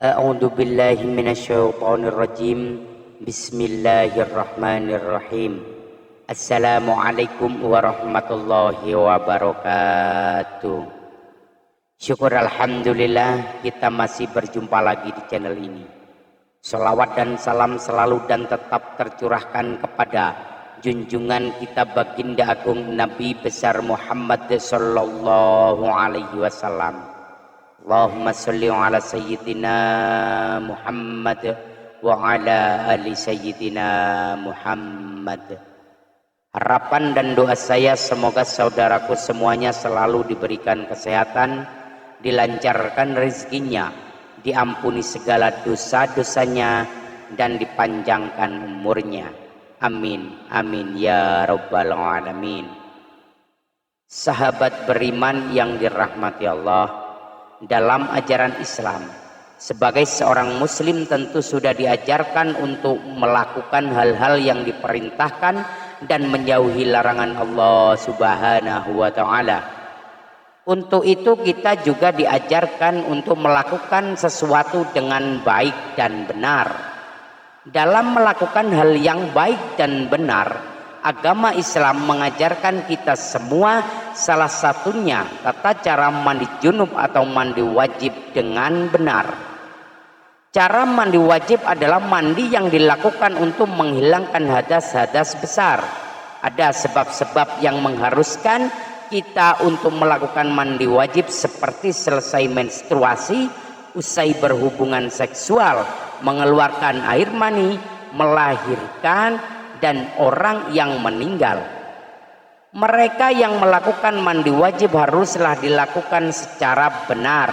A'udzu billahi minasyaitonir rajim. Bismillahirrahmanirrahim. Assalamualaikum warahmatullahi wabarakatuh. Syukur alhamdulillah kita masih berjumpa lagi di channel ini. Salawat dan salam selalu dan tetap tercurahkan kepada junjungan kita baginda agung Nabi besar Muhammad sallallahu alaihi wasallam. Allahumma sholli ala sayyidina Muhammad wa ala ali sayyidina Muhammad. Harapan dan doa saya semoga saudaraku semuanya selalu diberikan kesehatan, dilancarkan rezekinya, diampuni segala dosa-dosanya, dan dipanjangkan umurnya. Amin, amin ya rabbal alamin. Sahabat beriman yang dirahmati Allah, dalam ajaran Islam, sebagai seorang muslim tentu sudah diajarkan untuk melakukan hal-hal yang diperintahkan dan menjauhi larangan Allah Subhanahu wa ta'ala. Untuk itu kita juga diajarkan untuk melakukan sesuatu dengan baik dan benar. Dalam melakukan hal yang baik dan benar, agama Islam mengajarkan kita semua, salah satunya tata cara mandi junub atau mandi wajib dengan benar. Cara mandi wajib adalah mandi yang dilakukan untuk menghilangkan hadas-hadas besar. Ada sebab-sebab yang mengharuskan kita untuk melakukan mandi wajib, seperti selesai menstruasi, usai berhubungan seksual, mengeluarkan air mani, melahirkan, dan orang yang meninggal. Mereka yang melakukan mandi wajib haruslah dilakukan secara benar.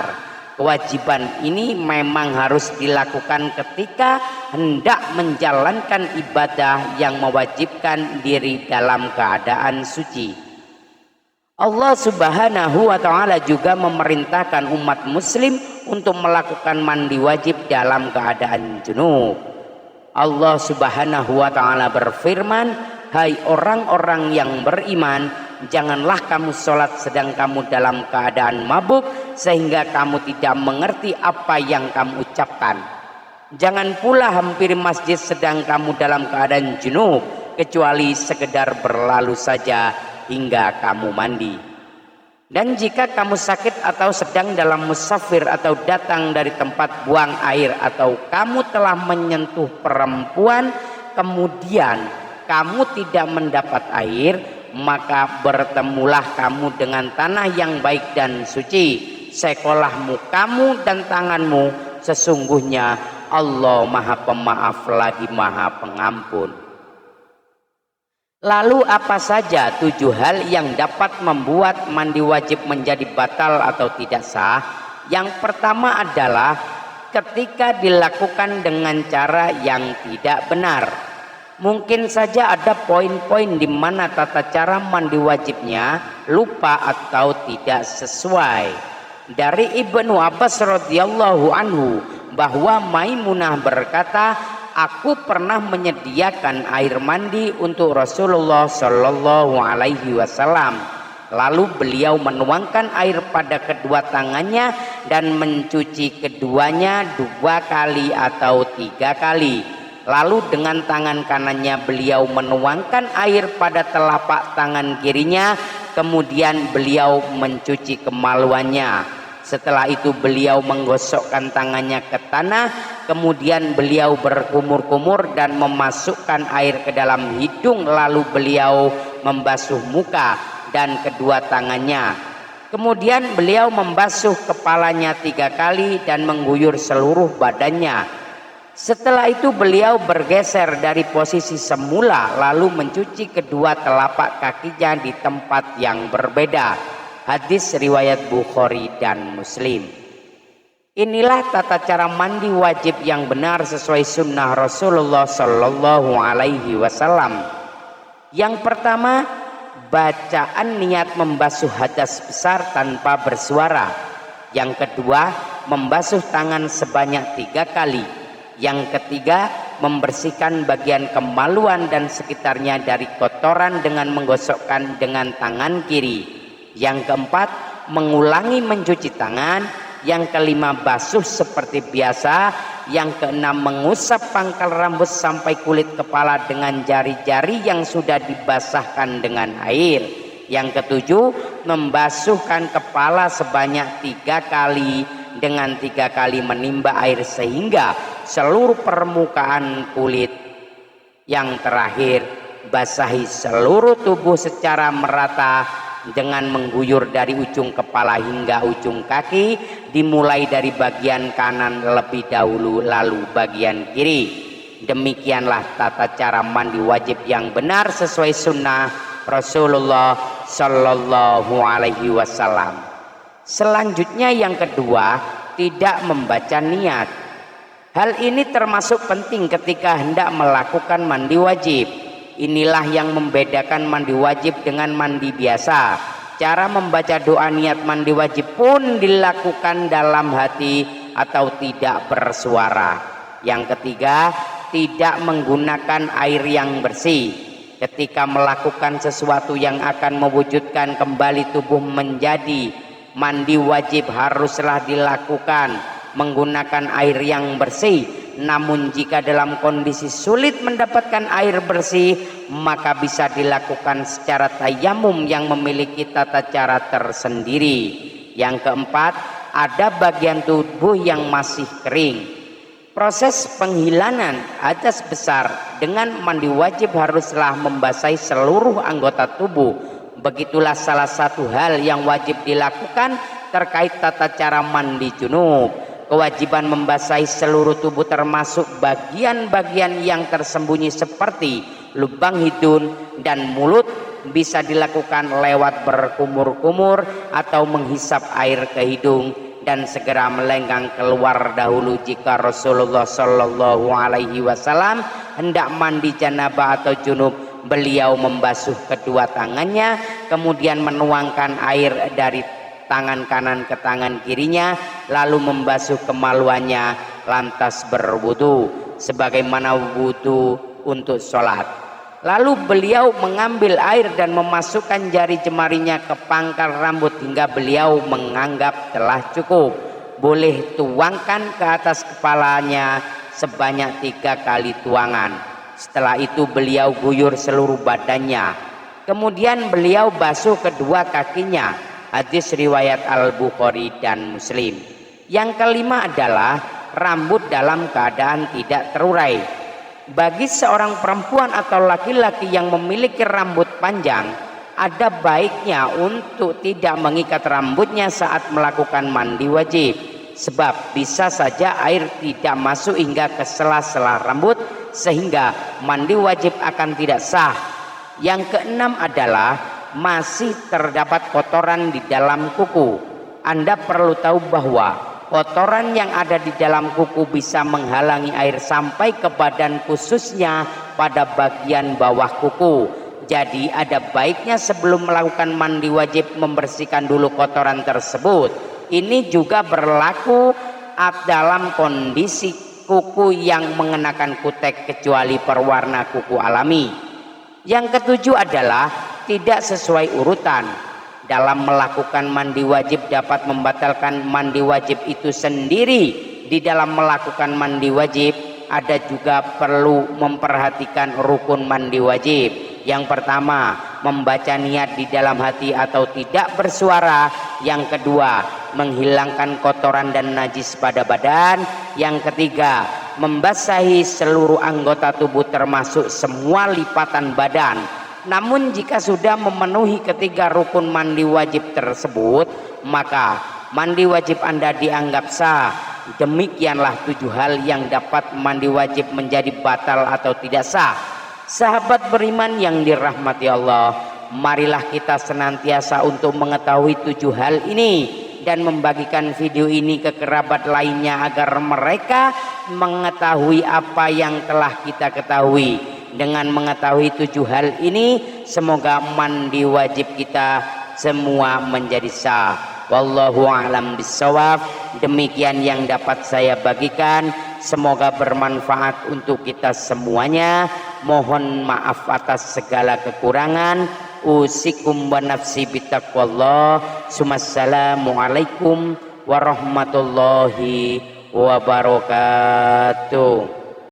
Kewajiban ini memang harus dilakukan ketika hendak menjalankan ibadah yang mewajibkan diri dalam keadaan suci. Allah Subhanahu wa ta'ala juga memerintahkan umat muslim untuk melakukan mandi wajib dalam keadaan junub. Allah Subhanahu wa ta'ala berfirman, "Hai orang-orang yang beriman, janganlah kamu sholat sedang kamu dalam keadaan mabuk, sehingga kamu tidak mengerti apa yang kamu ucapkan. Jangan pula hampiri masjid sedang kamu dalam keadaan junub, kecuali sekedar berlalu saja hingga kamu mandi. Dan jika kamu sakit atau sedang dalam musafir atau datang dari tempat buang air, atau kamu telah menyentuh perempuan kemudian kamu tidak mendapat air, maka bertemulah kamu dengan tanah yang baik dan suci. Sekolah mukamu dan tanganmu, sesungguhnya Allah Maha Pemaaf lagi Maha Pengampun." Lalu apa saja 7 hal yang dapat membuat mandi wajib menjadi batal atau tidak sah? Yang pertama adalah ketika dilakukan dengan cara yang tidak benar. Mungkin saja ada poin-poin di mana tata cara mandi wajibnya lupa atau tidak sesuai. Dari Ibnu Abbas radhiyallahu anhu bahwa Maimunah berkata, "Aku pernah menyediakan air mandi untuk Rasulullah Shallallahu alaihi wasallam. Lalu beliau menuangkan air pada kedua tangannya dan mencuci keduanya 2 kali atau 3 kali. Lalu dengan tangan kanannya beliau menuangkan air pada telapak tangan kirinya, kemudian beliau mencuci kemaluannya. Setelah itu beliau menggosokkan tangannya ke tanah, kemudian beliau berkumur-kumur dan memasukkan air ke dalam hidung, lalu beliau membasuh muka dan kedua tangannya. Kemudian beliau membasuh kepalanya 3 kali dan mengguyur seluruh badannya. Setelah itu beliau bergeser dari posisi semula, lalu mencuci kedua telapak kakinya di tempat yang berbeda." Hadis riwayat Bukhari dan Muslim. Inilah tata cara mandi wajib yang benar sesuai sunnah Rasulullah Sallallahu alaihi wasallam. Yang pertama, bacaan niat membasuh hadas besar tanpa bersuara. Yang kedua, membasuh tangan sebanyak 3 kali. Yang ketiga, membersihkan bagian kemaluan dan sekitarnya dari kotoran dengan menggosokkan dengan tangan kiri. Yang keempat, mengulangi mencuci tangan. Yang kelima, basuh seperti biasa. Yang keenam, mengusap pangkal rambut sampai kulit kepala dengan jari-jari yang sudah dibasahkan dengan air. Yang ketujuh, membasuhkan kepala sebanyak 3 kali dengan 3 kali menimba air sehingga seluruh permukaan kulit. Yang terakhir, basahi seluruh tubuh secara merata dengan mengguyur dari ujung kepala hingga ujung kaki, dimulai dari bagian kanan lebih dahulu lalu bagian kiri. Demikianlah tata cara mandi wajib yang benar sesuai sunnah Rasulullah Shallallahu Alaihi Wasallam. Selanjutnya yang kedua, tidak membaca niat. Hal ini termasuk penting ketika hendak melakukan mandi wajib. Inilah yang membedakan mandi wajib dengan mandi biasa. Cara membaca doa niat mandi wajib pun dilakukan dalam hati atau tidak bersuara. Yang ketiga, tidak menggunakan air yang bersih. Ketika melakukan sesuatu yang akan mewujudkan kembali tubuh menjadi mandi wajib, haruslah dilakukan menggunakan air yang bersih. Namun jika dalam kondisi sulit mendapatkan air bersih, maka bisa dilakukan secara tayamum yang memiliki tata cara tersendiri. Yang keempat, ada bagian tubuh yang masih kering. Proses penghilangan hadas besar dengan mandi wajib haruslah membasahi seluruh anggota tubuh. Begitulah salah satu hal yang wajib dilakukan terkait tata cara mandi junub. Kewajiban membasahi seluruh tubuh termasuk bagian-bagian yang tersembunyi seperti lubang hidung dan mulut bisa dilakukan lewat berkumur-kumur atau menghisap air ke hidung dan segera melenggang keluar dahulu. Jika Rasulullah Shallallahu Alaihi Wasallam hendak mandi janabah atau junub, beliau membasuh kedua tangannya, kemudian menuangkan air dari tangan kanan ke tangan kirinya, lalu membasuh kemaluannya, lantas berwudu sebagaimana wudu untuk sholat. Lalu beliau mengambil air dan memasukkan jari jemarinya ke pangkal rambut hingga beliau menganggap telah cukup. Boleh tuangkan ke atas kepalanya sebanyak 3 kali tuangan. Setelah itu beliau guyur seluruh badannya. Kemudian beliau basuh kedua kakinya. Hadis riwayat Al-Bukhari dan Muslim. Yang kelima adalah rambut dalam keadaan tidak terurai. Bagi seorang perempuan atau laki-laki yang memiliki rambut panjang, ada baiknya untuk tidak mengikat rambutnya saat melakukan mandi wajib, sebab bisa saja air tidak masuk hingga ke sela-sela rambut sehingga mandi wajib akan tidak sah. Yang keenam adalah masih terdapat kotoran di dalam kuku. Anda perlu tahu bahwa kotoran yang ada di dalam kuku bisa menghalangi air sampai ke badan, khususnya pada bagian bawah kuku. Jadi ada baiknya sebelum melakukan mandi wajib membersihkan dulu kotoran tersebut. Ini juga berlaku dalam kondisi kuku yang mengenakan kutek kecuali perwarna kuku alami. Yang ketujuh adalah tidak sesuai urutan. Dalam melakukan mandi wajib dapat membatalkan mandi wajib itu sendiri. Di dalam melakukan mandi wajib ada juga perlu memperhatikan rukun mandi wajib. Yang pertama, membaca niat di dalam hati atau tidak bersuara. Yang kedua, menghilangkan kotoran dan najis pada badan. Yang ketiga, membasahi seluruh anggota tubuh termasuk semua lipatan badan. Namun jika sudah memenuhi ketiga rukun mandi wajib tersebut, maka mandi wajib Anda dianggap sah. Demikianlah 7 hal yang dapat mandi wajib menjadi batal atau tidak sah. Sahabat beriman yang dirahmati Allah, marilah kita senantiasa untuk mengetahui 7 hal ini dan membagikan video ini ke kerabat lainnya agar mereka mengetahui apa yang telah kita ketahui. Dengan mengetahui 7 hal ini, semoga mandi wajib kita semua menjadi sah. Wallahu a'lam bishawab. Demikian yang dapat saya bagikan. Semoga bermanfaat untuk kita semuanya. Mohon maaf atas segala kekurangan. Usikum wa nafsi bitaqwallah. Assalamualaikum warahmatullahi wabarakatuh.